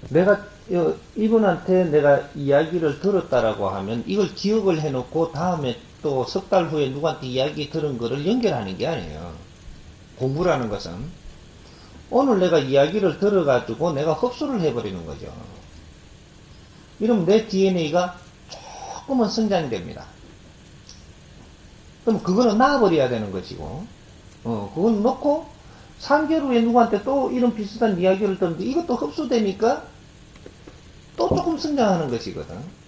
내가 이분한테 내가 이야기를 들었다라고 하면 이걸 기억을 해놓고 다음에 또 석 달 후에 누구한테 이야기 들은 거를 연결하는 게 아니에요. 공부라는 것은 오늘 내가 이야기를 들어가지고 내가 흡수를 해버리는 거죠. 이러면 내 DNA가 조금은 성장됩니다. 그럼 그거는 놔버려야 되는 것이고, 그건 놓고 3개월 후에 누구한테 또 이런 비슷한 이야기를 듣는데 이것도 흡수되니까 또 조금 성장하는 것이거든.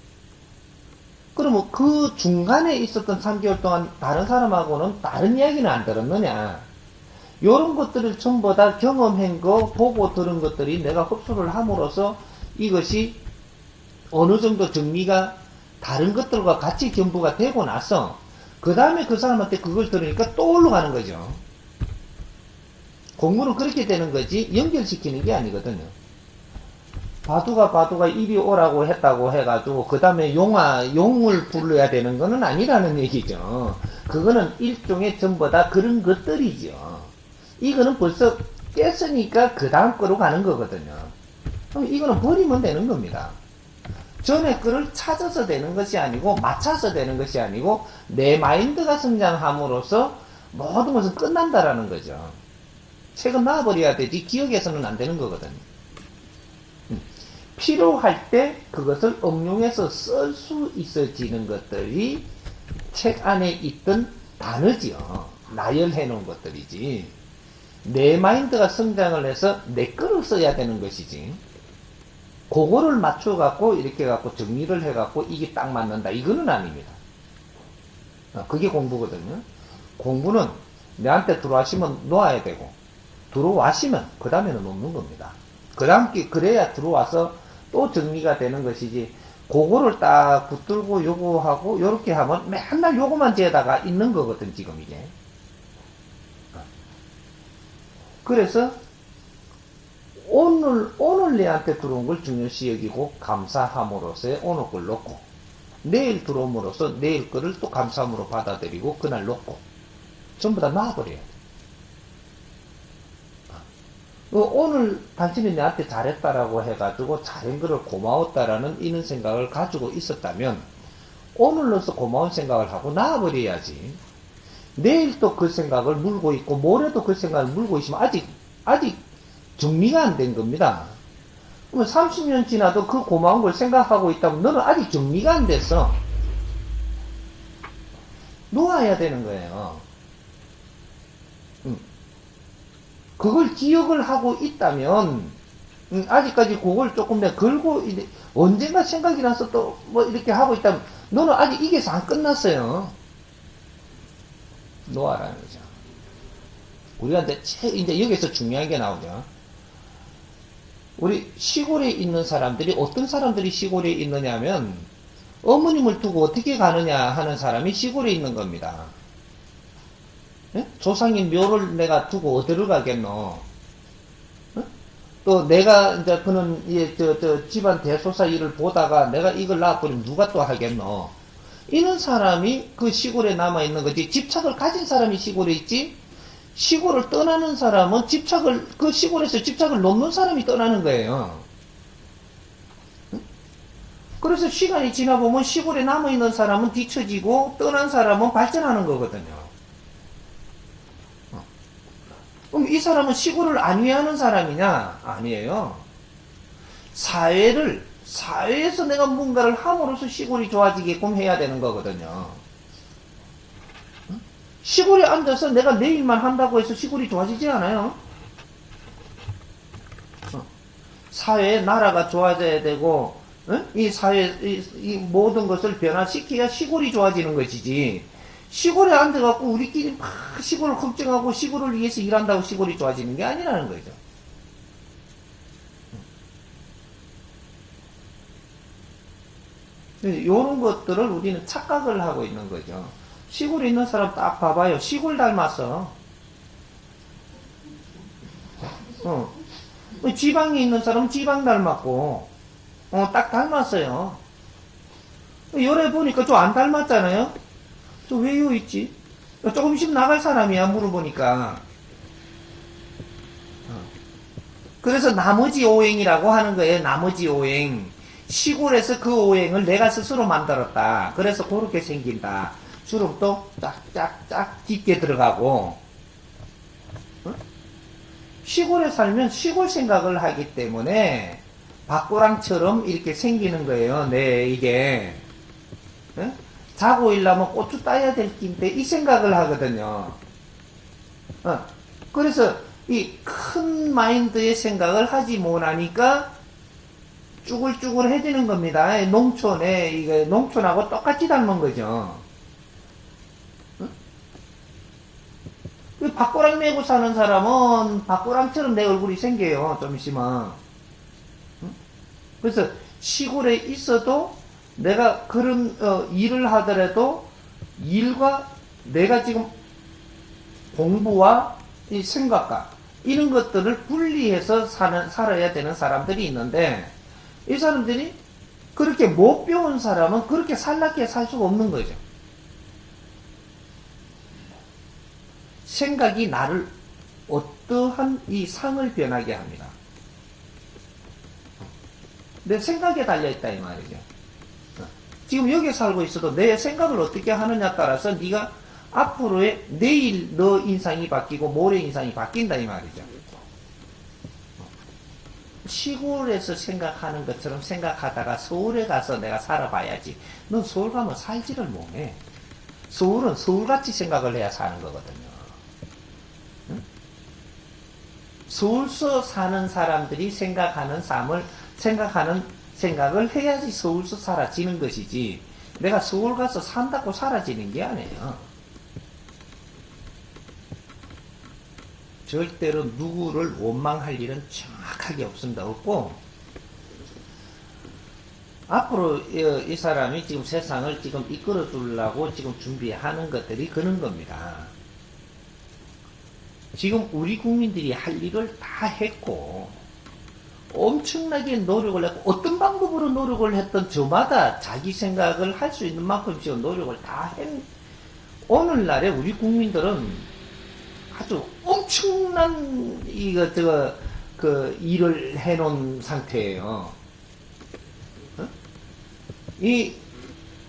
그러면 그 중간에 있었던 3개월 동안 다른 사람하고는 다른 이야기는 안 들었느냐? 요런 것들을 전부 다 경험한 거, 보고 들은 것들이 내가 흡수를 함으로써 이것이 어느 정도 정리가 다른 것들과 같이 겸부가 되고 나서 그 다음에 그 사람한테 그걸 들으니까 또 올라가는 거죠. 공부는 그렇게 되는 거지 연결시키는 게 아니거든요. 바두가 이리 오라고 했다고 해가지고 그 다음에 용을 불러야 되는 거는 아니라는 얘기죠. 그거는 일종의 전부 다 그런 것들이죠. 이거는 벌써 깼으니까 그 다음 거로 가는 거거든요. 그럼 이거는 버리면 되는 겁니다. 전에 거를 찾아서 되는 것이 아니고 맞춰서 되는 것이 아니고 내 마인드가 성장함으로써 모든 것은 끝난다라는 거죠. 책은 놔버려야 되지 기억해서는 안 되는 거거든요. 필요할 때 그것을 응용해서 쓸 수 있어지는 것들이 책 안에 있던 단어지요. 나열해 놓은 것들이지. 내 마인드가 성장을 해서 내 거를 써야 되는 것이지. 그거를 맞춰갖고 이렇게 갖고 정리를 해갖고 이게 딱 맞는다. 이거는 아닙니다. 그게 공부거든요. 공부는 내한테 들어와시면 놓아야 되고 들어와시면 그 다음에는 놓는 겁니다. 그 다음 게 그래야 들어와서 또 정리가 되는 것이지 그거를 딱 붙들고 요거하고 요렇게 하면 맨날 요거만 재다가 있는 거거든 지금 이게. 그래서 오늘 내한테 들어온 걸 중요시 여기고 감사함으로써 오늘 걸 놓고 내일 들어옴으로써 내일 거를 또 감사함으로 받아들이고 그날 놓고 전부 다 놔버려야 돼. 오늘 당신이 내한테 잘했다라고 해가지고 잘한 거를 고마웠다라는 이런 생각을 가지고 있었다면 오늘로서 고마운 생각을 하고 놔버려야지. 내일 또 그 생각을 물고 있고 모레도 그 생각을 물고 있으면 아직 정리가 안 된 겁니다. 그러면 30년 지나도 그 고마운 걸 생각하고 있다면 너는 아직 정리가 안 됐어. 놓아야 되는 거예요. 그걸 기억을 하고 있다면 아직까지 그걸 조금 내가 걸고 언젠가 생각이 나서 또 뭐 이렇게 하고 있다면 너는 아직 이게서 안 끝났어요. 놓아라는 거죠. 우리한테 이제 여기서 중요한 게 나오죠. 우리 시골에 있는 사람들이 어떤 사람들이 시골에 있느냐면 어머님을 두고 어떻게 가느냐 하는 사람이 시골에 있는 겁니다. 예? 조상인 묘를 내가 두고 어디를 가겠노? 예? 또 내가 이제 그는 집안 대소사 일을 보다가 내가 이걸 낳아버리면 누가 또 하겠노? 이런 사람이 그 시골에 남아 있는 거지. 집착을 가진 사람이 시골에 있지. 시골을 떠나는 사람은 그 시골에서 집착을 놓는 사람이 떠나는 거예요. 그래서 시간이 지나보면 시골에 남아있는 사람은 뒤처지고 떠난 사람은 발전하는 거거든요. 그럼 이 사람은 시골을 안위하는 사람이냐? 아니에요. 사회에서 내가 뭔가를 함으로써 시골이 좋아지게끔 해야 되는 거거든요. 시골에 앉아서 내가 내 일만 한다고 해서 시골이 좋아지지 않아요. 사회에 나라가 좋아져야 되고 이 사회 이 모든 것을 변화시켜야 시골이 좋아지는 것이지. 시골에 앉아갖고 우리끼리 막 시골을 걱정하고 시골을 위해서 일한다고 시골이 좋아지는 게 아니라는 거죠. 이런 것들을 우리는 착각을 하고 있는 거죠. 시골에 있는 사람 딱 봐봐요. 시골 닮았어. 지방에 있는 사람은 지방 닮았고, 딱 닮았어요. 열에 보니까 좀 안 닮았잖아요? 저 왜요 있지? 조금씩 나갈 사람이야, 물어보니까. 그래서 나머지 오행이라고 하는 거예요. 나머지 오행. 시골에서 그 오행을 내가 스스로 만들었다. 그래서 그렇게 생긴다. 주름도 짝짝짝 깊게 들어가고, 시골에 살면 시골 생각을 하기 때문에 박고랑처럼 이렇게 생기는 거예요. 네, 이게. 자고 일하면 고추 따야 될 긴데 이 생각을 하거든요. 그래서 이 큰 마인드의 생각을 하지 못하니까 쭈글쭈글해지는 겁니다. 농촌에, 이게 농촌하고 똑같이 닮은 거죠. 박고랑 메고 사는 사람은 박고랑처럼 내 얼굴이 생겨요. 좀 있으면. 그래서 시골에 있어도 내가 그런 일을 하더라도 일과 내가 지금 공부와 이 생각과 이런 것들을 분리해서 살아야 되는 사람들이 있는데, 이 사람들이 그렇게 못 배운 사람은 그렇게 살랍게 살 수가 없는 거죠. 생각이 나를 어떠한 이 상을 변하게 합니다. 내 생각에 달려있다 이 말이죠. 지금 여기 살고 있어도 내 생각을 어떻게 하느냐에 따라서 네가 앞으로의 내일 너 인상이 바뀌고 모레 인상이 바뀐다 이 말이죠. 시골에서 생각하는 것처럼 생각하다가 서울에 가서 내가 살아봐야지. 넌 서울 가면 살지를 못해. 서울은 서울같이 생각을 해야 사는 거거든요. 서울서 사는 사람들이 생각하는 생각을 해야지 서울서 사라지는 것이지, 내가 서울 가서 산다고 사라지는 게 아니에요. 절대로 누구를 원망할 일은 정확하게 없습니다. 없고, 앞으로 이 사람이 지금 세상을 지금 이끌어 주려고 지금 준비하는 것들이 그런 겁니다. 지금 우리 국민들이 할 일을 다 했고, 엄청나게 노력을 했고, 어떤 방법으로 노력을 했던 저마다 자기 생각을 할 수 있는 만큼 지금 노력을 다 오늘날에 우리 국민들은 아주 엄청난 일을 해놓은 상태예요.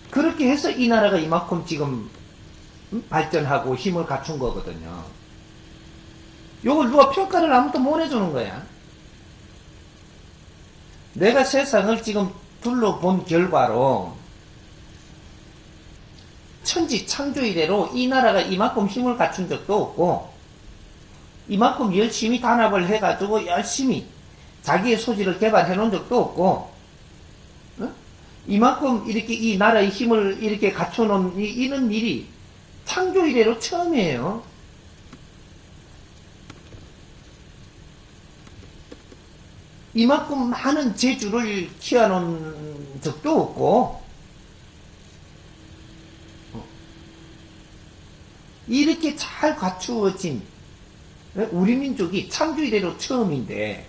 그렇게 해서 이 나라가 이만큼 지금 발전하고 힘을 갖춘 거거든요. 요걸 누가 평가를 아무도 못 해주는 거야. 내가 세상을 지금 둘러본 결과로 천지 창조 이래로 이 나라가 이만큼 힘을 갖춘 적도 없고, 이만큼 열심히 단합을 해가지고 열심히 자기의 소질을 개발해 놓은 적도 없고, 이만큼 이렇게 이 나라의 힘을 이렇게 갖춰놓은 이런 일이 창조 이래로 처음이에요. 이만큼 많은 재주를 키워놓은 적도 없고, 이렇게 잘 갖추어진 우리 민족이 창조 이래로 처음인데,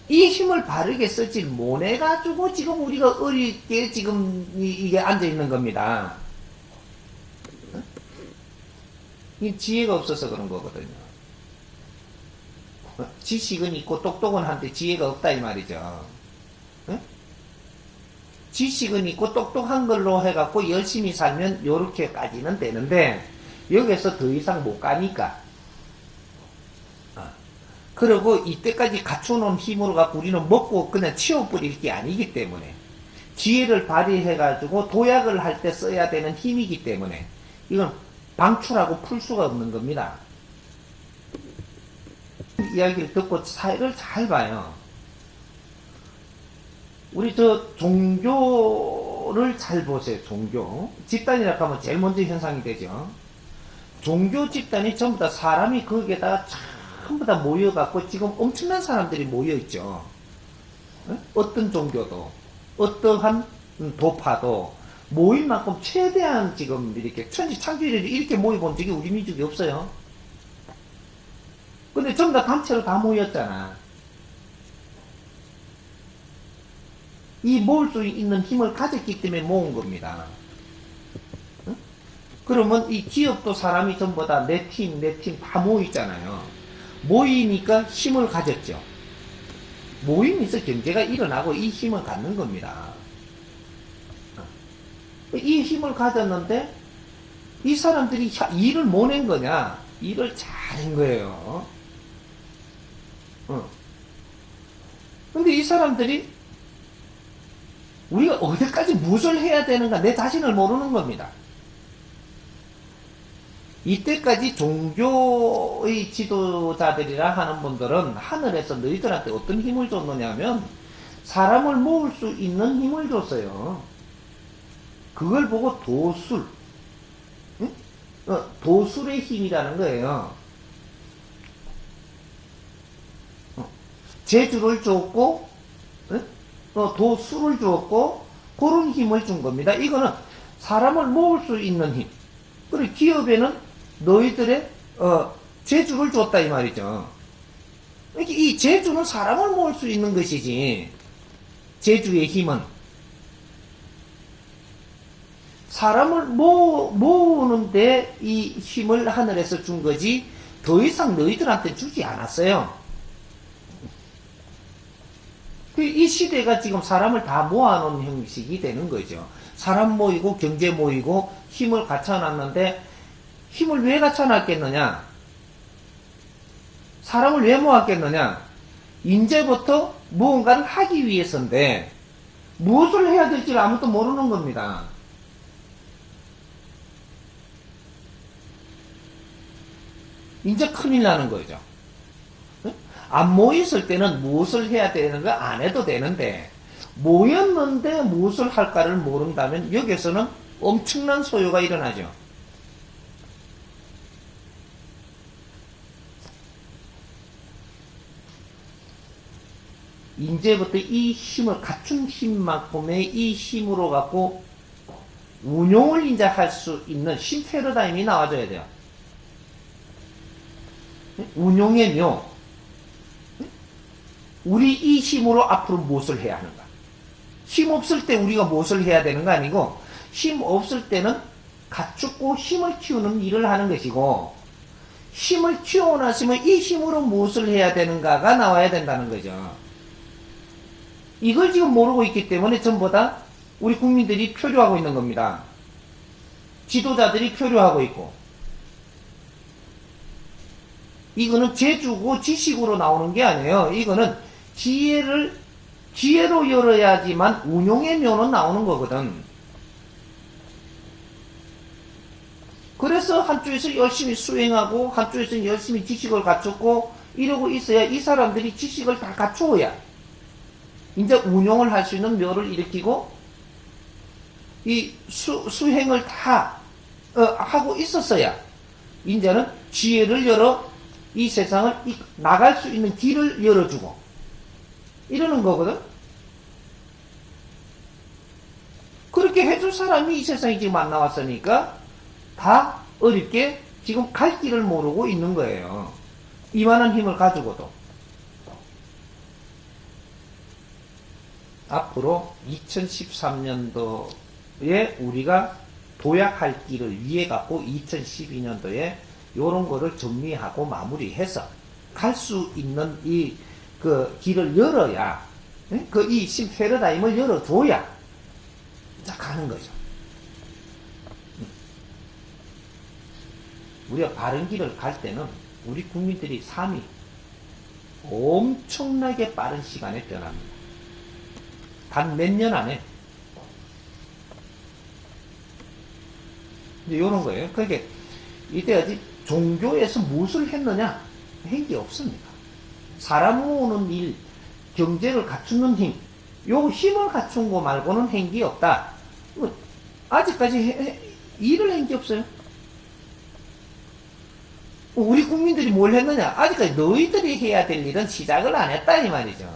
이 힘을 바르게 쓰지 못해가지고 지금 우리가 어렵게 지금 이게 앉아있는 겁니다. 이 지혜가 없어서 그런 거거든요. 지식은 있고 똑똑은 한데 지혜가 없다 이 말이죠. 지식은 있고 똑똑한 걸로 해갖고 열심히 살면 요렇게까지는 되는데, 여기서 더 이상 못 가니까, 그리고 이때까지 갖춰놓은 힘으로 갖고 우리는 먹고 그냥 치워버릴 게 아니기 때문에, 지혜를 발휘해가지고 도약을 할 때 써야 되는 힘이기 때문에 이건 방출하고 풀 수가 없는 겁니다. 이야기를 듣고 사회를 잘 봐요. 우리 종교를 잘 보세요. 종교 집단이라고 하면 제일 먼저 현상이 되죠. 종교 집단이 전부 다 사람이 거기에다가 전부 다 모여갖고 지금 엄청난 사람들이 모여있죠. 어떤 종교도 어떠한 도파도 모일 만큼 최대한 지금 이렇게 천지창조일에 이렇게 모여본 적이 우리 민족이 없어요. 근데 전부 다 단체로 다 모였잖아. 이 모을 수 있는 힘을 가졌기 때문에 모은 겁니다. 그러면 이 기업도 사람이 전부 다 내 팀 다 모이잖아요. 모이니까 힘을 가졌죠. 모임에서 경제가 일어나고 이 힘을 갖는 겁니다. 이 힘을 가졌는데 이 사람들이 일을 못 낸 거냐? 일을 잘한 거예요. 근데 이 사람들이 우리가 어디까지 무엇을 해야 되는가 내 자신을 모르는 겁니다. 이때까지 종교의 지도자들이라 하는 분들은 하늘에서 너희들한테 어떤 힘을 줬느냐면 사람을 모을 수 있는 힘을 줬어요. 그걸 보고 도술, 응? 도술의 힘이라는 거예요. 재주를 줬고, 응? 도술을 줬고, 그런 힘을 준 겁니다. 이거는 사람을 모을 수 있는 힘. 그리고 기업에는 너희들의 재주를 줬다 이 말이죠. 이 재주는 사람을 모을 수 있는 것이지. 재주의 힘은 사람을 모으는데 이 힘을 하늘에서 준 거지 더 이상 너희들한테 주지 않았어요. 이 시대가 지금 사람을 다 모아놓은 형식이 되는 거죠. 사람 모이고 경제 모이고 힘을 갖춰놨는데 힘을 왜 갖춰놨겠느냐? 사람을 왜 모았겠느냐? 이제부터 무언가를 하기 위해서인데 무엇을 해야 될지 아무도 모르는 겁니다. 이제 큰일 나는 거죠. 안 모였을 때는 무엇을 해야 되는가 안 해도 되는데 모였는데 무엇을 할까를 모른다면 여기서는 엄청난 소요가 일어나죠. 이제부터 이 힘을 갖춘 힘만큼의 이 힘으로 갖고 운용을 이제 할 수 있는 신패러다임이 나와줘야 돼요. 운용의 묘. 우리 이 힘으로 앞으로 무엇을 해야 하는가? 힘 없을 때 우리가 무엇을 해야 되는 거 아니고 힘 없을 때는 갖추고 힘을 키우는 일을 하는 것이고 힘을 키워놨으면 이 힘으로 무엇을 해야 되는가가 나와야 된다는 거죠. 이걸 지금 모르고 있기 때문에 전부 다 우리 국민들이 표류하고 있는 겁니다. 지도자들이 표류하고 있고 이거는 재주고 지식으로 나오는 게 아니에요. 이거는 기회로 열어야지만 운용의 묘는 나오는 거거든. 그래서 한쪽에서 열심히 수행하고 한쪽에서 열심히 지식을 갖췄고 이러고 있어야 이 사람들이 지식을 다 갖추어야 이제 운용을 할 수 있는 묘를 일으키고 이 수행을 다 하고 있었어야 이제는 지혜를 열어 이 세상을 나갈 수 있는 길을 열어주고 이러는 거거든. 그렇게 해줄 사람이 이 세상에 지금 안 나왔으니까 다 어렵게 지금 갈 길을 모르고 있는 거예요. 이만한 힘을 가지고도. 앞으로 2013년도에 우리가 도약할 길을 위해 갖고 2012년도에 요런 거를 정리하고 마무리해서 갈 수 있는 그 길을 열어야, 이 신패러다임을 열어줘야 자 가는 거죠. 우리가 바른 길을 갈 때는 우리 국민들이 삶이 엄청나게 빠른 시간에 변합니다. 단 몇 년 안에. 이제 요런 거예요. 그러니까 이때까지 종교에서 무엇을 했느냐? 한 게 없습니다. 사람 모으는 일, 경제를 갖추는 힘, 요 힘을 갖춘 거 말고는 한 게 없다. 아직까지 일을 한 게 없어요. 우리 국민들이 뭘 했느냐? 아직까지 너희들이 해야 될 일은 시작을 안 했다 이 말이죠.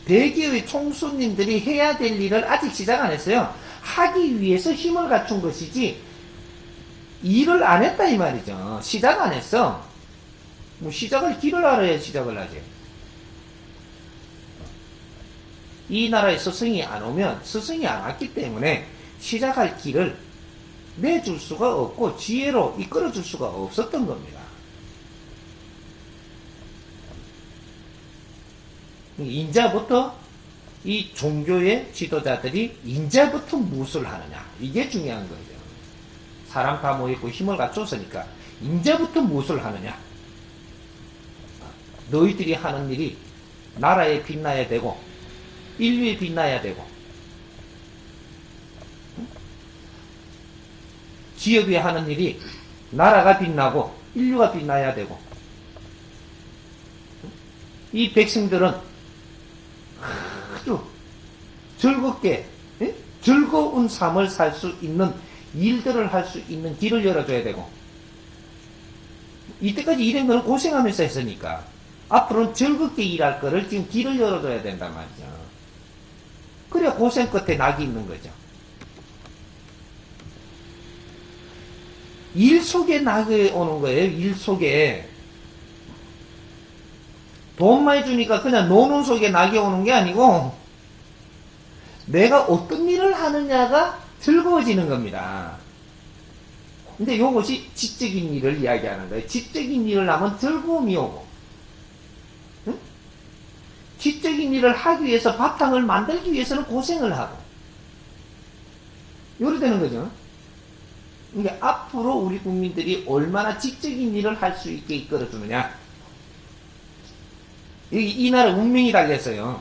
대기의 총수님들이 해야 될 일을 아직 시작 안 했어요. 하기 위해서 힘을 갖춘 것이지 일을 안 했다 이 말이죠. 시작 안 했어. 뭐 시작할 길을 알아야 시작을 하지. 이 나라에 스승이 안 오면 스승이 안 왔기 때문에 시작할 길을 내줄 수가 없고 지혜로 이끌어 줄 수가 없었던 겁니다. 인자부터 이 종교의 지도자들이 인자부터 무엇을 하느냐, 이게 중요한 거죠. 사람 다 모이고 힘을 갖췄으니까 인자부터 무엇을 하느냐. 너희들이 하는 일이 나라에 빛나야 되고 인류에 빛나야 되고 기업이 하는 일이 나라가 빛나고 인류가 빛나야 되고, 이 백성들은 아주 즐겁게 즐거운 삶을 살 수 있는 일들을 할 수 있는 길을 열어줘야 되고, 이때까지 일한 거는 고생하면서 했으니까 앞으로는 즐겁게 일할 거를 지금 길을 열어줘야 된단 말이죠. 그래야 고생 끝에 낙이 있는 거죠. 일 속에 낙이 오는 거예요. 일 속에. 돈 많이 주니까 그냥 노는 속에 낙이 오는 게 아니고 내가 어떤 일을 하느냐가 즐거워지는 겁니다. 근데 이것이 지적인 일을 이야기하는 거예요. 지적인 일을 하면 즐거움이 오고, 응? 지적인 일을 하기 위해서 바탕을 만들기 위해서는 고생을 하고, 요리 되는 거죠. 이게 앞으로 우리 국민들이 얼마나 지적인 일을 할 수 있게 이끌어주느냐. 이 나라 운명이 달렸어요.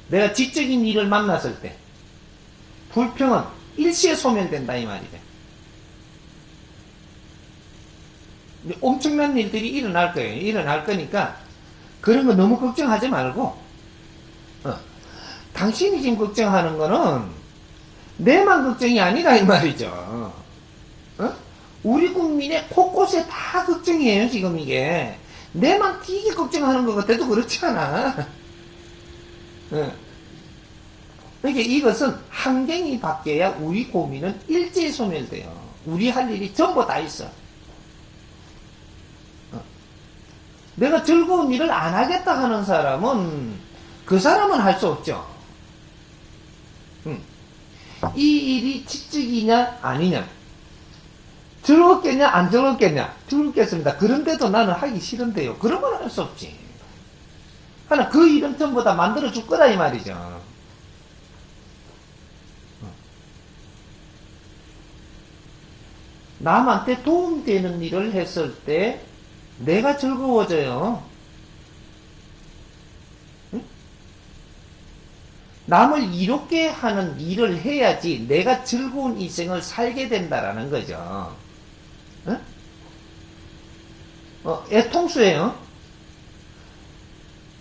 내가 지적인 일을 만났을 때 불평은 일시에 소멸된다 이 말이죠. 엄청난 일들이 일어날 거예요. 일어날 거니까 그런 거 너무 걱정하지 말고, 당신이 지금 걱정하는 거는 내만 걱정이 아니라 이 말이죠. 우리 국민의 곳곳에 다 걱정이에요. 지금 이게 내만 되게 걱정하는 것 같아도 그렇지 않아. 그러니까 이것은 환경이 바뀌어야 우리 고민은 일제히 소멸돼요. 우리 할 일이 전부 다 있어. 내가 즐거운 일을 안 하겠다 하는 사람은 그 사람은 할 수 없죠. 이 일이 지적이냐 아니냐, 즐겁겠냐 안 즐겁겠냐, 즐겁겠습니다. 그런데도 나는 하기 싫은데요. 그러면 할 수 없지. 하나 그 일은 전부 다 만들어 줄 거다 이 말이죠. 남한테 도움되는 일을 했을 때 내가 즐거워져요. 남을 이롭게 하는 일을 해야지 내가 즐거운 인생을 살게 된다라는 거죠. 애통수예요.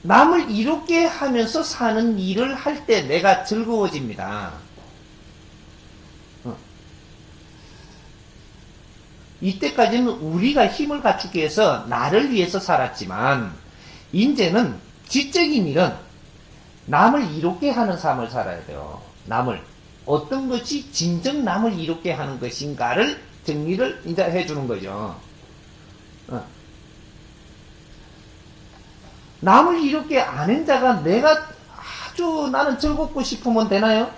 남을 이롭게 하면서 사는 일을 할 때 내가 즐거워집니다. 이때까지는 우리가 힘을 갖추기 위해서 나를 위해서 살았지만 이제는 지적인 일은 남을 이롭게 하는 삶을 살아야 돼요. 남을 어떤 것이 진정 남을 이롭게 하는 것인가를 정리를 이제 해주는 거죠. 남을 이롭게 아는 자가 내가 아주 나는 즐겁고 싶으면 되나요?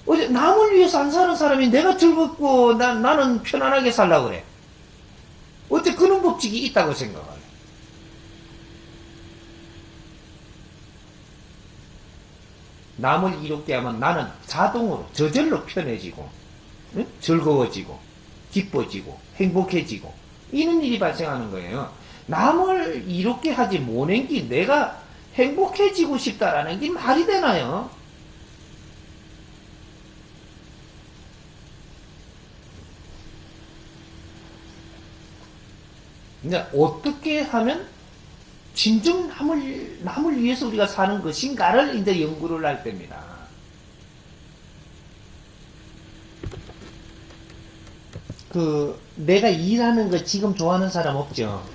어제 남을 위해서 안 사는 사람이 내가 즐겁고 나는 편안하게 살려고 그래. 어째 그런 법칙이 있다고 생각하네. 남을 이롭게 하면 나는 자동으로 저절로 편해지고, 즐거워지고, 기뻐지고, 행복해지고, 이런 일이 발생하는 거예요. 남을 이롭게 하지 못한 게 내가 행복해지고 싶다라는 게 말이 되나요? 이제 어떻게 하면 진정 남을 위해서 우리가 사는 것인가를 이제 연구를 할 때입니다. 내가 일하는 걸 지금 좋아하는 사람 없죠?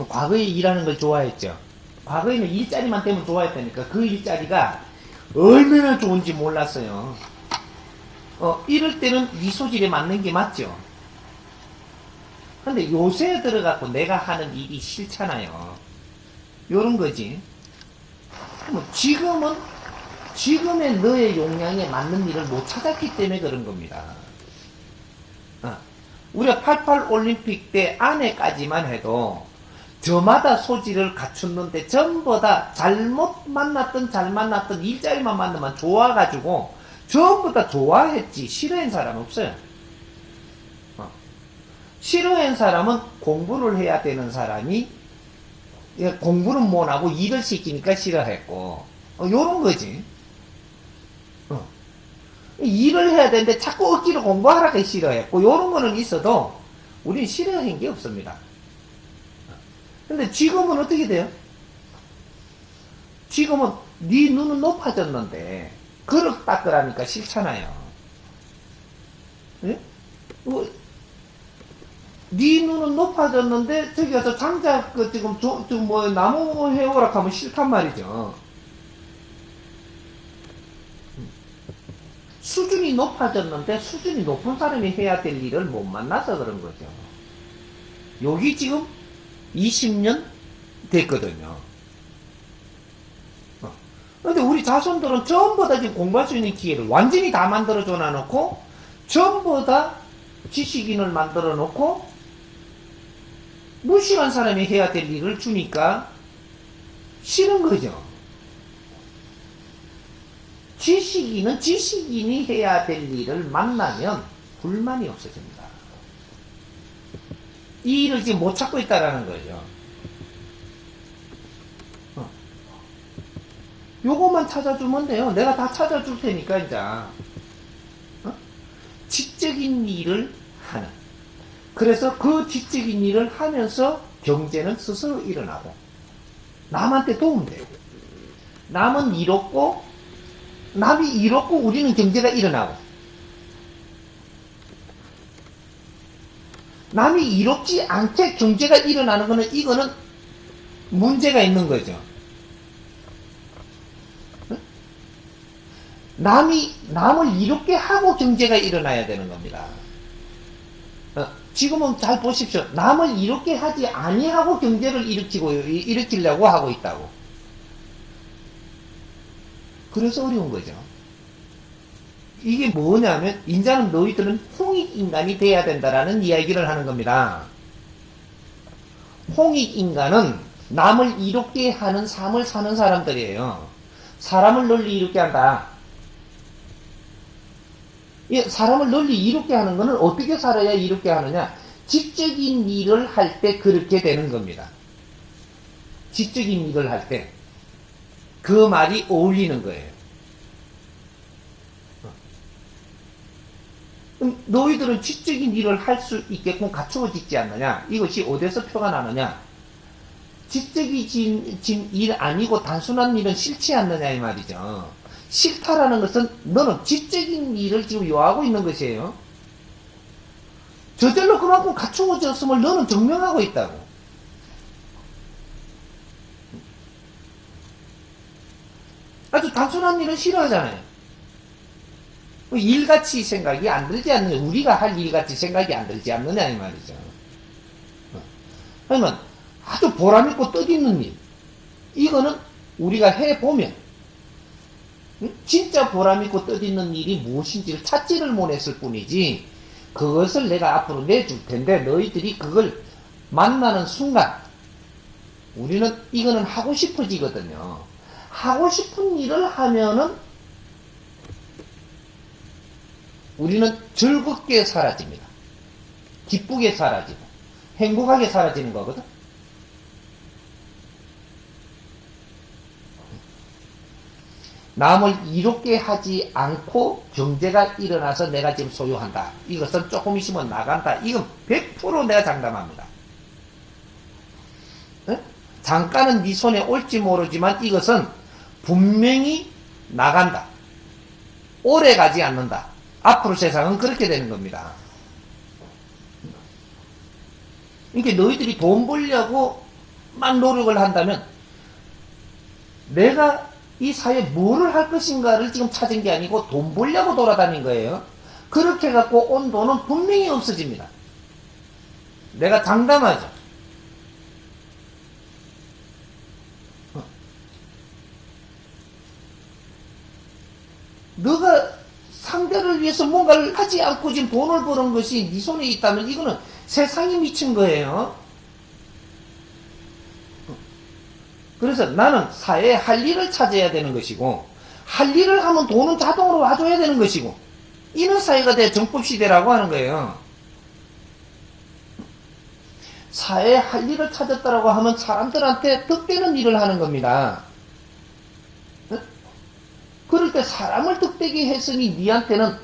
과거에 일하는 걸 좋아했죠? 과거에는 일자리만 되면 좋아했다니까. 그 일자리가 얼마나 좋은지 몰랐어요. 이럴 때는 이 소질에 맞는 게 맞죠? 근데 요새 들어갖고 내가 하는 일이 싫잖아요. 요런 거지. 지금의 너의 용량에 맞는 일을 못 찾았기 때문에 그런 겁니다. 우리가 88 올림픽 때 안에까지만 해도 저마다 소질을 갖췄는데 전부 다 잘못 만났던 잘 만났던 일자리만 만나면 좋아가지고 전부 다 좋아했지 싫어한 사람 없어요. 싫어한 사람은 공부를 해야 되는 사람이 공부는 못하고 일을 시키니까 싫어했고 요런 거지. 일을 해야 되는데 자꾸 억지로 공부하라고 싫어했고 요런 거는 있어도 우린 싫어한 게 없습니다. 근데 지금은 어떻게 돼요? 지금은 네 눈은 높아졌는데 그릇 닦으라니까 싫잖아요. 예? 네 눈은 높아졌는데 저기 가서 장작 지금 뭐 나무 해오라 하면 싫단 말이죠. 수준이 높아졌는데 수준이 높은 사람이 해야 될 일을 못 만나서 그런 거죠. 여기 지금 20년 됐거든요. 근데 우리 자손들은 전부 다 지금 공부할 수 있는 기회를 완전히 다 만들어줘 놔놓고 전부 다 지식인을 만들어 놓고 무식한 사람이 해야 될 일을 주니까 싫은 거죠. 지식인은 지식인이 해야 될 일을 만나면 불만이 없어집니다. 이 일을 지금 못 찾고 있다라는 거죠. 요것만 찾아주면 돼요. 내가 다 찾아줄 테니까 이제 지적인 일을 하는. 그래서 그 지적인 일을 하면서 경제는 스스로 일어나고 남한테 도움되고 남은 이롭고 남이 이롭고 우리는 경제가 일어나고 남이 이롭지 않게 경제가 일어나는 거는 이거는 문제가 있는 거죠. 남을 이롭게 하고 경제가 일어나야 되는 겁니다. 지금은 잘 보십시오. 남을 이롭게 하지 아니하고 경제를 일으키려고 하고 있다고. 그래서 어려운 거죠. 이게 뭐냐면 인자는 너희들은 홍익인간이 돼야 된다라는 이야기를 하는 겁니다. 홍익인간은 남을 이롭게 하는 삶을 사는 사람들이에요. 사람을 널리 이롭게 한다. 사람을 널리 이롭게 하는 것은 어떻게 살아야 이롭게 하느냐? 지적인 일을 할 때 그렇게 되는 겁니다. 지적인 일을 할 때 그 말이 어울리는 거예요. 너희들은 지적인 일을 할 수 있게끔 갖추어지지 않느냐? 이것이 어디서 표가 나느냐? 지적인 일 아니고 단순한 일은 싫지 않느냐 이 말이죠. 싫다라는 것은 너는 지적인 일을 지금 요하고 있는 것이에요. 저절로 그만큼 갖추어졌음을 너는 증명하고 있다고. 아주 단순한 일은 싫어하잖아요. 일같이 생각이 안 들지 않느냐. 우리가 할 일같이 생각이 안 들지 않느냐 이 말이죠. 그러면 아주 보람있고 뜻있는 일, 이거는 우리가 해보면 진짜 보람있고 뜻있는 일이 무엇인지를 찾지를 못했을 뿐이지 그것을 내가 앞으로 내줄 텐데 너희들이 그걸 만나는 순간 우리는 이거는 하고 싶어지거든요. 하고 싶은 일을 하면은 우리는 즐겁게 사라집니다. 기쁘게 사라지고 행복하게 사라지는 거거든. 남을 이롭게 하지 않고 경제가 일어나서 내가 지금 소유한다. 이것은 조금 있으면 나간다. 이건 100% 내가 장담합니다. 잠깐은 네 손에 올지 모르지만 이것은 분명히 나간다. 오래 가지 않는다. 앞으로 세상은 그렇게 되는 겁니다. 이렇게 너희들이 돈 벌려고만 노력을 한다면 내가 이 사회에 뭐를 할 것인가를 지금 찾은 게 아니고 돈 벌려고 돌아다닌 거예요. 그렇게 갖고 온 돈은 분명히 없어집니다. 내가 장담하죠. 너가 상대를 위해서 뭔가를 하지 않고 지금 돈을 버는 것이 네 손에 있다면 이거는 세상이 미친 거예요. 그래서 나는 사회에 할 일을 찾아야 되는 것이고, 할 일을 하면 돈은 자동으로 와줘야 되는 것이고, 이런 사회가 돼 정법시대라고 하는 거예요. 사회에 할 일을 찾았다라고 하면 사람들한테 득되는 일을 하는 겁니다. 그럴 때 사람을 득되게 했으니 니한테는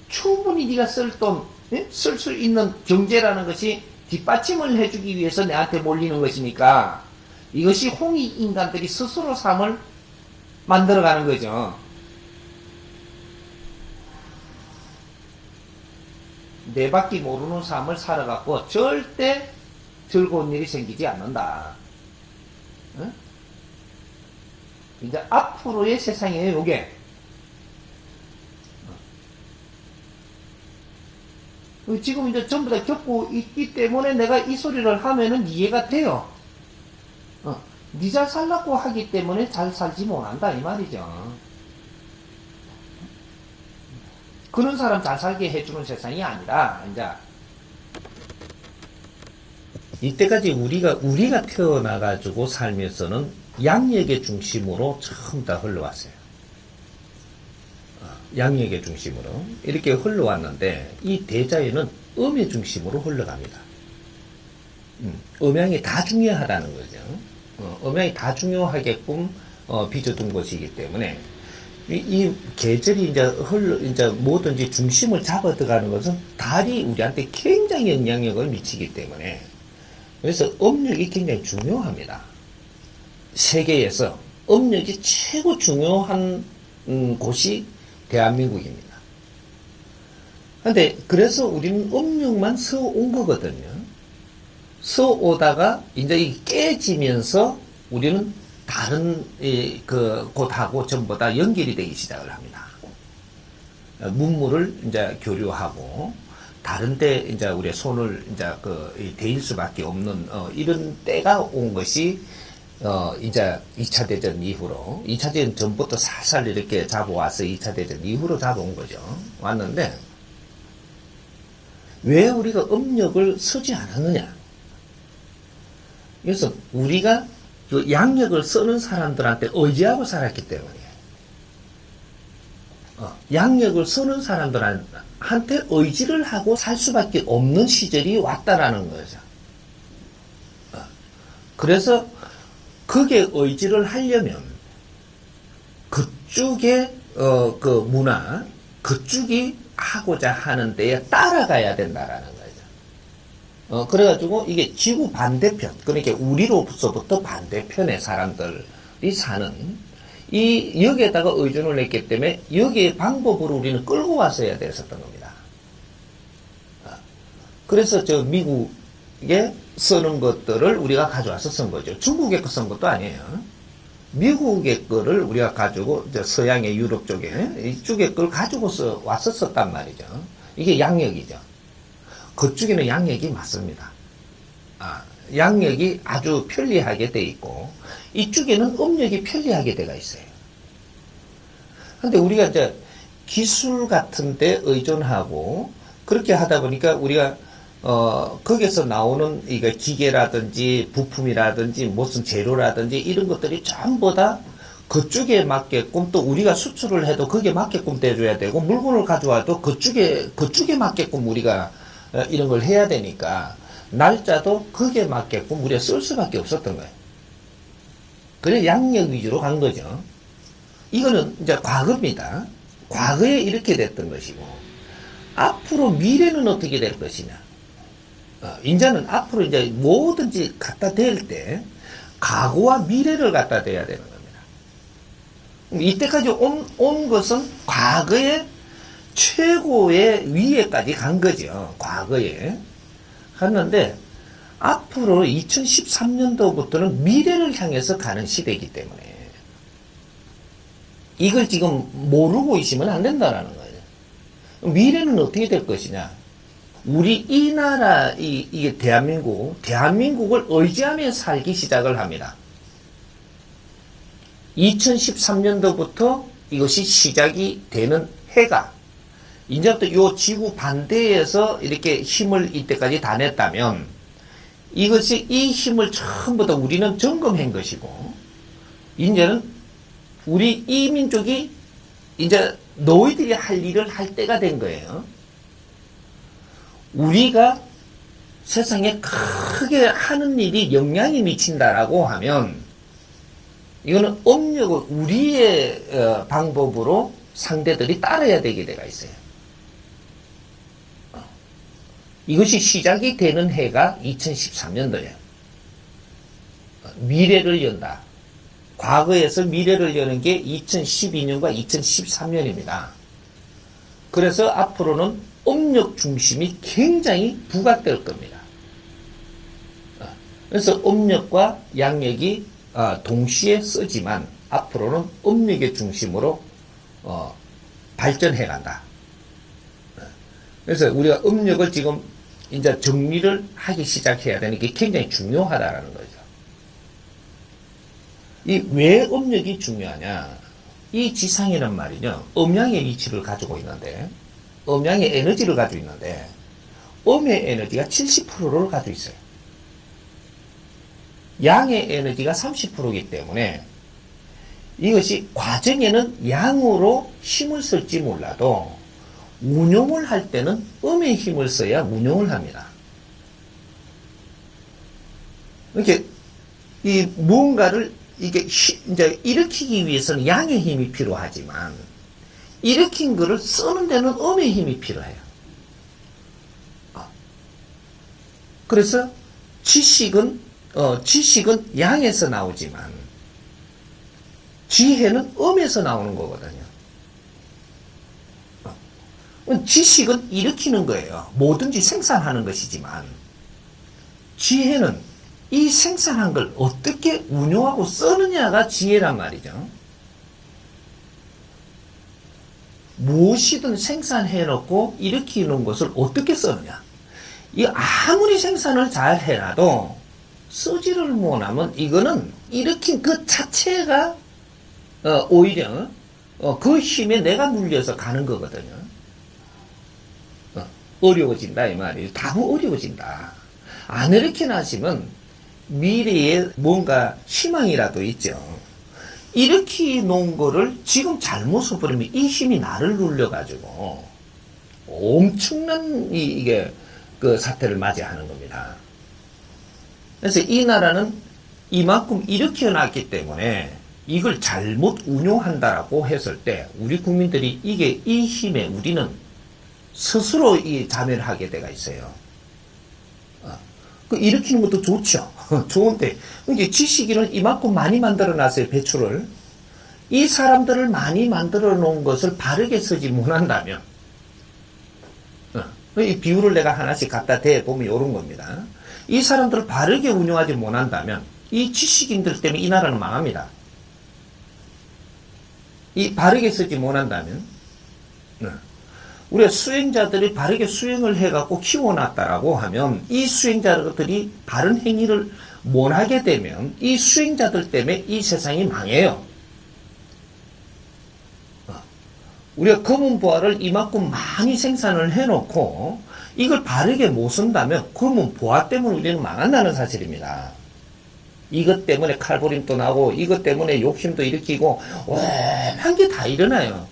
충분히 네가 쓸 돈, 쓸 수 있는 경제라는 것이 뒷받침을 해주기 위해서 내한테 몰리는 것이니까 이것이 홍익 인간들이 스스로 삶을 만들어가는 거죠. 내 밖에 모르는 삶을 살아갖고 절대 즐거운 일이 생기지 않는다. 응? 이제 앞으로의 세상이에요, 요게. 지금 이제 전부 다 겪고 있기 때문에 내가 이 소리를 하면은 이해가 돼요. 니 잘 살라고 하기 때문에 잘 살지 못한다, 이 말이죠. 그런 사람 잘 살게 해주는 세상이 아니라, 이제. 이때까지 우리가 태어나가지고 살면서는 양력의 중심으로 처음 다 흘러왔어요. 양력의 중심으로. 이렇게 흘러왔는데, 이 대자연은 음의 중심으로 흘러갑니다. 음양이 다 중요하다는 거죠. 음양이 다 중요하게끔, 빚어둔 것이기 때문에, 이 계절이 이제 뭐든지 중심을 잡아 들어가는 것은 달이 우리한테 굉장히 영향력을 미치기 때문에, 그래서 음력이 굉장히 중요합니다. 세계에서 음력이 최고 중요한 곳이 대한민국입니다. 근데 그래서 우리는 음력만 서온 거거든요. 서오다가 이제 깨지면서 우리는 다른 곳하고 전부 다 연결이 되기 시작을 합니다. 문물을 이제 교류하고 다른데 이제 우리의 손을 이제 대일 수밖에 없는 이런 때가 온 것이 이제 2차 대전 이후로 2차 대전 전부터 살살 이렇게 잡아와서 2차 대전 이후로 잡아온 거죠. 왔는데 왜 우리가 음력을 쓰지 않았느냐? 그래서 우리가 그 양력을 쓰는 사람들한테 의지하고 살았기 때문이에요. 양력을 쓰는 사람들한테 의지를 하고 살 수밖에 없는 시절이 왔다라는 거죠. 그래서 그게 의지를 하려면 그쪽의 그 문화, 그쪽이 하고자 하는 데에 따라가야 된다라는 거죠. 그래가지고 이게 지구 반대편, 그러니까 우리로서부터 반대편의 사람들이 사는 여기에다가 의존을 했기 때문에 여기의 방법으로 우리는 끌고 왔어야 됐었던 겁니다. 그래서 미국에 쓰는 것들을 우리가 가져와서 쓴 거죠. 중국에 거 쓴 것도 아니에요. 미국의 거를 우리가 가지고 서양의 유럽 쪽에 이쪽의 걸 가지고 와서 썼단 말이죠. 이게 양력이죠. 그쪽에는 양력이 맞습니다. 양력이 아주 편리하게 돼 있고 이쪽에는 음력이 편리하게 돼가 있어요. 근데 우리가 이제 기술 같은 데 의존하고 그렇게 하다 보니까 우리가 거기서 나오는 이거 기계라든지 부품이라든지 무슨 재료라든지 이런 것들이 전부 다 그쪽에 맞게끔 또 우리가 수출을 해도 거기에 맞게끔 돼줘야 되고 물건을 가져와도 그쪽에 맞게끔 우리가 이런 걸 해야 되니까 날짜도 거기에 맞게끔 우리가 쓸 수밖에 없었던 거예요. 그래 양력 위주로 간 거죠. 이거는 이제 과거입니다. 과거에 이렇게 됐던 것이고 앞으로 미래는 어떻게 될 것이냐. 이제는 앞으로 이제 뭐든지 갖다 댈 때 과거와 미래를 갖다 대야 되는 겁니다. 이때까지 온 것은 과거의 최고의 위에까지 간 거죠. 과거에 갔는데 앞으로 2013년도부터는 미래를 향해서 가는 시대이기 때문에 이걸 지금 모르고 있으면 안 된다라는 거예요. 미래는 어떻게 될 것이냐? 우리 이 나라, 이게 대한민국을 의지하며 살기 시작을 합니다. 2013년도부터 이것이 시작이 되는 해가 이제부터 요 지구 반대에서 이렇게 힘을 이때까지 다 냈다면 이것이 이 힘을 전부 다 우리는 점검한 것이고 이제는 우리 이 민족이 이제 너희들이 할 일을 할 때가 된 거예요. 우리가 세상에 크게 하는 일이 영향이 미친다라고 하면 이거는 업력을 우리의 방법으로 상대들이 따라야 되게 돼가 있어요. 이것이 시작이 되는 해가 2013년도예요. 미래를 연다. 과거에서 미래를 여는 게 2012년과 2013년입니다. 그래서 앞으로는 업력 중심이 굉장히 부각될 겁니다. 그래서 업력과 양력이 동시에 쓰지만 앞으로는 업력의 중심으로 발전해 간다. 그래서 우리가 업력을 지금 이제 정리를 하기 시작해야 되는 게 굉장히 중요하다라는 거죠. 이 왜 업력이 중요하냐? 이 지상에는 말이죠. 음양의 위치를 가지고 있는데, 음양의 에너지를 가지고 있는데, 음의 에너지가 70%를 가지고 있어요. 양의 에너지가 30%이기 때문에 이것이 과정에는 양으로 힘을 쓸지 몰라도 운용을 할 때는 음의 힘을 써야 운용을 합니다. 이렇게 이 무언가를 이게 이제 일으키기 위해서는 양의 힘이 필요하지만 일으킨 것을 쓰는 데는 음의 힘이 필요해요. 그래서 지식은 양에서 나오지만 지혜는 음에서 나오는 거거든요. 지식은 일으키는 거예요. 뭐든지 생산하는 것이지만 지혜는 이 생산한 걸 어떻게 운용하고 쓰느냐가 지혜란 말이죠. 무엇이든 생산해놓고 일으키는 것을 어떻게 쓰느냐. 이 아무리 생산을 잘 해놔도 쓰지를 못하면 이거는 일으킨 그 자체가 오히려 그 힘에 내가 눌려서 가는 거거든요. 어려워진다 이 말이에요. 다분 어려워진다. 안 이렇게 나시면 미래에 뭔가 희망이라도 있죠. 이렇게 놓은 거를 지금 잘못 써버리면 이 힘이 나를 눌려가지고 엄청난 이게 그 사태를 맞이하는 겁니다. 그래서 이 나라는 이만큼 일으켜 놨기 때문에 이걸 잘못 운용한다라고 했을 때 우리 국민들이 이게 이 힘에 우리는 스스로 이 자멸을 하게 돼가 있어요. 그 일으키는 것도 좋죠. 좋은데 이제 지식인을 이만큼 많이 만들어 놨어요. 배출을. 이 사람들을 많이 만들어 놓은 것을 바르게 쓰지 못한다면 이 비율을 내가 하나씩 갖다 대보면 이런 겁니다. 이 사람들을 바르게 운영하지 못한다면 이 지식인들 때문에 이 나라는 망합니다. 이 바르게 쓰지 못한다면 우리가 수행자들이 바르게 수행을 해갖고 키워놨다라고 하면 이 수행자들이 바른 행위를 못하게 되면 이 수행자들 때문에 이 세상이 망해요. 우리가 검은보화를 이만큼 많이 생산을 해놓고 이걸 바르게 못 쓴다면 검은보화 때문에 우리는 망한다는 사실입니다. 이것 때문에 칼부림도 나고 이것 때문에 욕심도 일으키고 한 게 다 일어나요.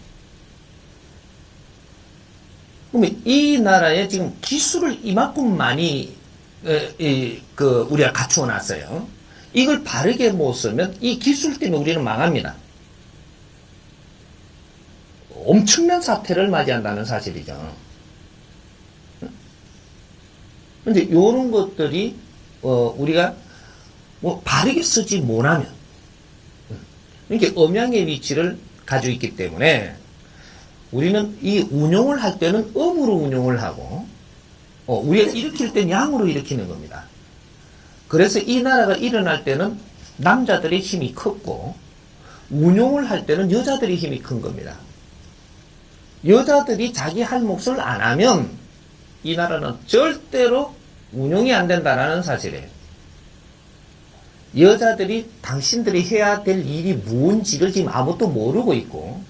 그러면 이 나라에 지금 기술을 이만큼 많이 우리가 갖추어 놨어요. 이걸 바르게 못 쓰면 이 기술 때문에 우리는 망합니다. 엄청난 사태를 맞이한다는 사실이죠. 근데 이런 것들이 우리가 뭐 바르게 쓰지 못하면 이렇게 음양의 위치를 가지고 있기 때문에 우리는 이 운용을 할 때는 음으로 운용을 하고 우리가 일으킬 때는 양으로 일으키는 겁니다. 그래서 이 나라가 일어날 때는 남자들의 힘이 컸고 운용을 할 때는 여자들의 힘이 큰 겁니다. 여자들이 자기 할 몫을 안 하면 이 나라는 절대로 운용이 안 된다는 사실이에요. 여자들이 당신들이 해야 될 일이 뭔지를 지금 아무것도 모르고 있고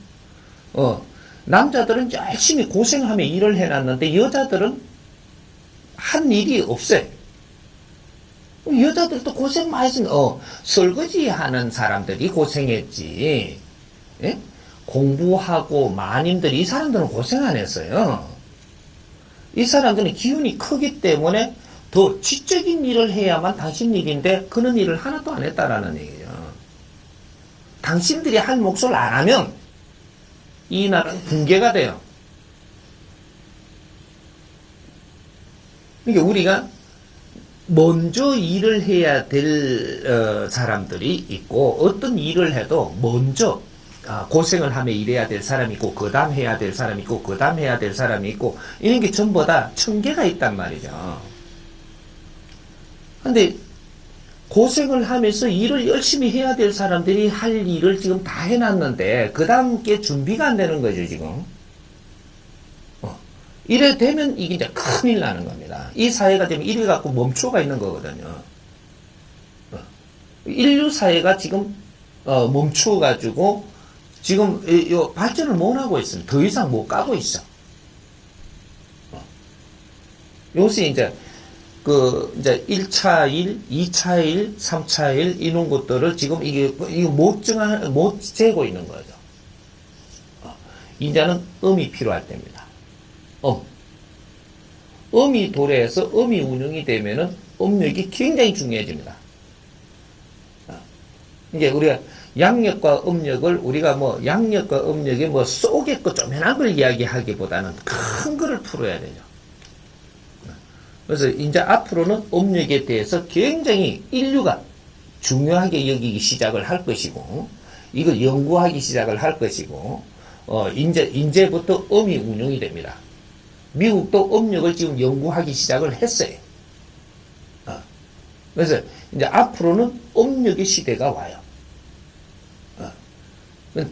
남자들은 열심히 고생하며 일을 해놨는데 여자들은 한 일이 없어요. 여자들도 고생 많이 했으면 설거지 하는 사람들이 고생했지. 예? 공부하고 마님들이 이 사람들은 고생 안 했어요. 이 사람들은 기운이 크기 때문에 더 지적인 일을 해야만 당신 일인데 그런 일을 하나도 안 했다라는 얘기예요. 당신들이 할 몫을 안 하면 이 나라는 붕괴가 돼요. 그러니까 우리가 먼저 일을 해야 될 사람들이 있고 어떤 일을 해도 먼저 고생을 하며 일해야 될 사람이 있고 그 다음 해야 될 사람이 있고 그 다음 해야 될 사람이 있고 이런 게 전부 다 천개가 있단 말이죠. 근데 고생을 하면서 일을 열심히 해야 될 사람들이 할 일을 지금 다 해놨는데 그 다음 게 준비가 안 되는 거죠 지금. 이래 되면 이게 이제 큰일 나는 겁니다. 이 사회가 지금 이래 갖고 멈춰가 있는 거거든요. 인류 사회가 지금 멈춰가지고 지금 발전을 못 하고 있습니다. 더 이상 못 가고 있어. 요새 이제 이제 1차 일, 2차 일, 3차 일 이런 것들을 지금 이게 못 재고 있는 거죠. 이제는 음이 필요할 때입니다. 음이 도래해서 음이 운영이 되면은 음력이 굉장히 중요해집니다. 이게 우리가 양력과 음력을 우리가 뭐 양력과 음력에 뭐 속에 거 조그만한 걸 이야기하기보다는 큰 거를 풀어야 되죠. 그래서 이제 앞으로는 음력에 대해서 굉장히 인류가 중요하게 여기기 시작을 할 것이고 이걸 연구하기 시작을 할 것이고 이제부터 음이 운영이 됩니다. 미국도 음력을 지금 연구하기 시작을 했어요. 그래서 이제 앞으로는 음력의 시대가 와요.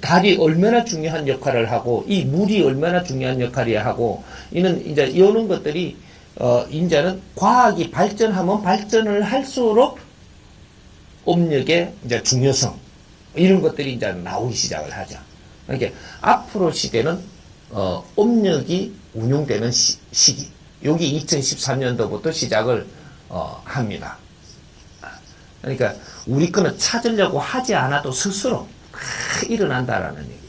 달이 얼마나 중요한 역할을 하고 이 물이 얼마나 중요한 역할이야 하고 이는 이제 이런 것들이 이제는 과학이 발전하면 발전을 할수록 음력의 이제 중요성 이런 것들이 이제 나오기 시작을 하죠. 그러니까 앞으로 시대는 음력이 운용되는 시기. 여기 2013년도부터 시작을 합니다. 그러니까 우리 거는 찾으려고 하지 않아도 스스로 일어난다라는 얘기.